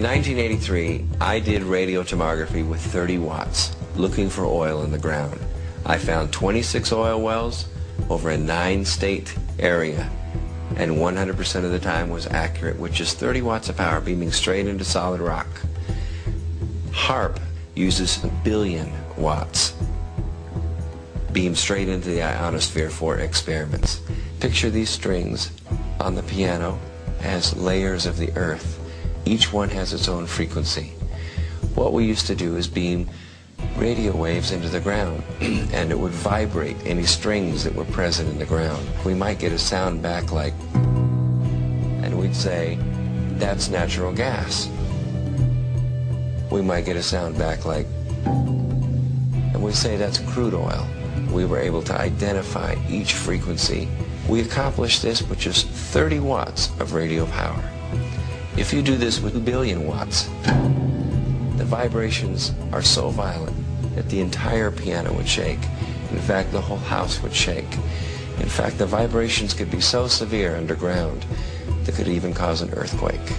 1983, I did radiotomography with 30 watts, looking for oil in the ground. I found 26 oil wells over a 9-state area, and 100% of the time was accurate, with just 30 watts of power beaming straight into solid rock. H.A.A.R.P uses 1 billion watts, beamed straight into the ionosphere for experiments. Picture these strings on the piano as layers of the earth. Each one has its own frequency. What we used to do is beam radio waves into the ground, and it would vibrate any strings that were present in the ground. We might get a sound back like, and we'd say, that's natural gas. We might get a sound back like, and we'd say, that's crude oil. We were able to identify each frequency. We accomplished this with just 30 watts of radio power. If you do this with 1 billion watts, the vibrations are so violent that the entire piano would shake. In fact, the whole house would shake. In fact, the vibrations could be so severe underground that could even cause an earthquake.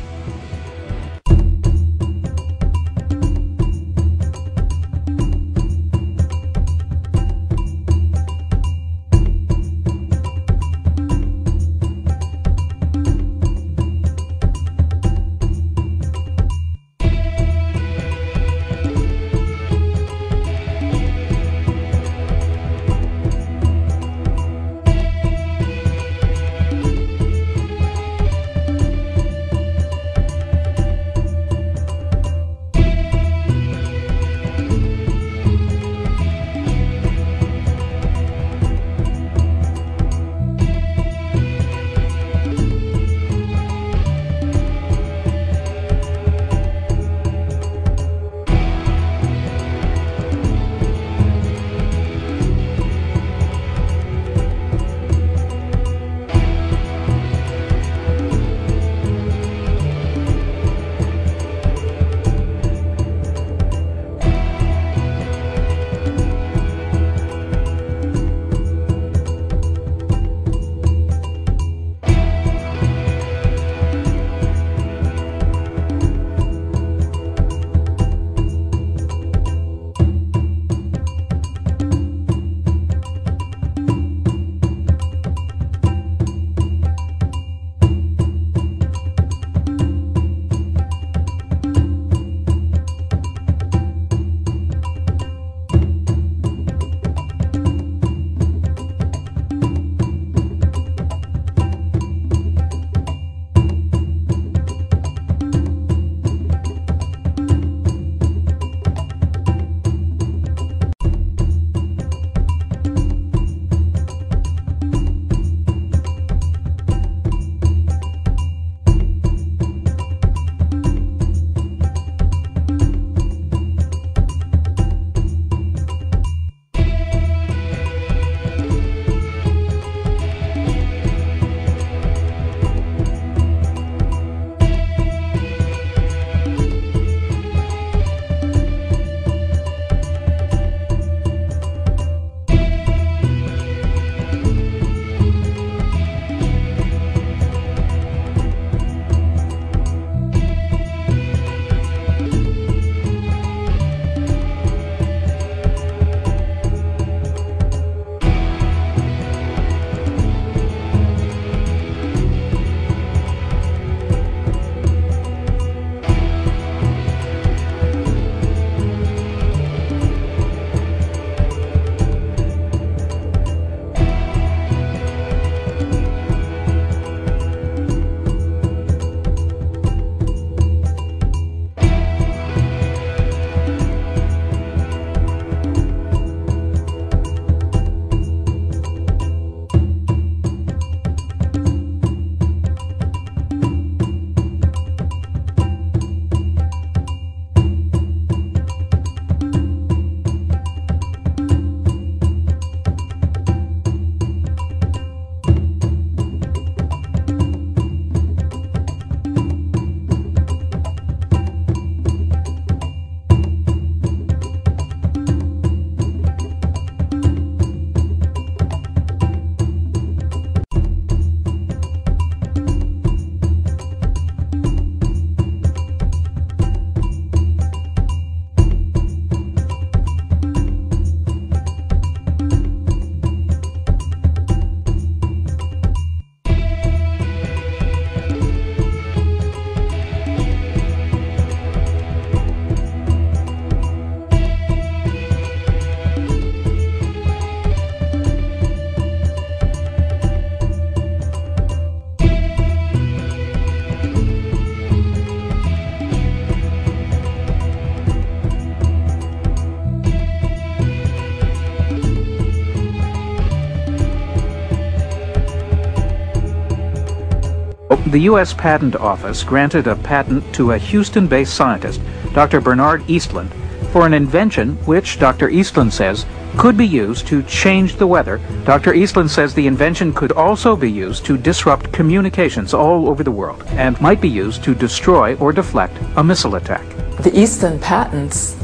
The U.S. Patent Office granted a patent to a Houston-based scientist, Dr. Bernard Eastland, for an invention which, Dr. Eastland says, could be used to change the weather. Dr. Eastland says the invention could also be used to disrupt communications all over the world and might be used to destroy or deflect a missile attack. The Eastland patents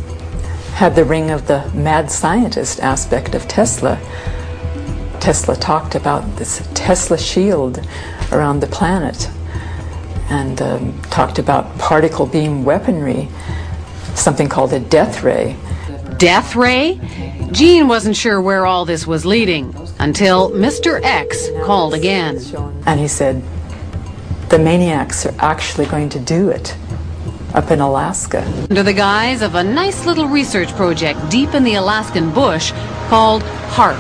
had the ring of the mad scientist aspect of Tesla. Tesla talked about this Tesla shield around the planet and talked about particle beam weaponry, something called a death ray. Death ray? Gene wasn't sure where all this was leading until Mr. X called again. And he said, the maniacs are actually going to do it up in Alaska. Under the guise of a nice little research project deep in the Alaskan bush called H.A.A.R.P.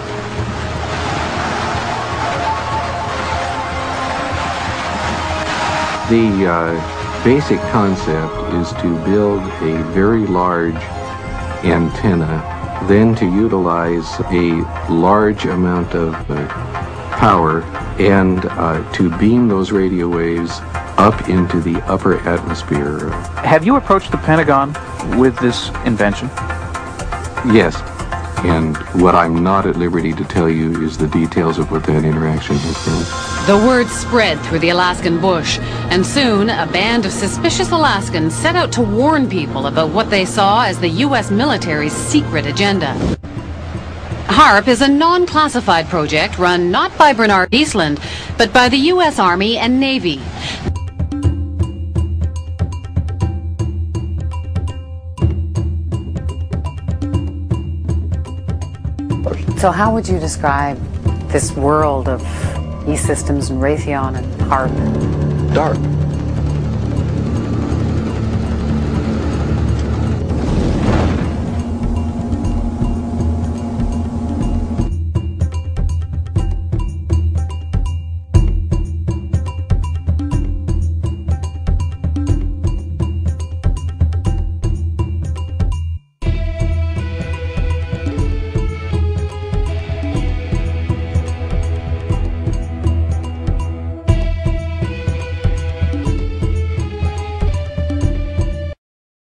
The basic concept is to build a very large antenna, then to utilize a large amount of power and to beam those radio waves up into the upper atmosphere. Have you approached the Pentagon with this invention? Yes, and what I'm not at liberty to tell you is the details of what that interaction has been. The word spread through the Alaskan bush, and soon a band of suspicious Alaskans set out to warn people about what they saw as the U.S. military's secret agenda. H.A.A.R.P is a non-classified project run not by Bernard Eastland, but by the U.S. Army and Navy. So how would you describe this world of E-Systems and Raytheon and H.A.A.R.P? DARP.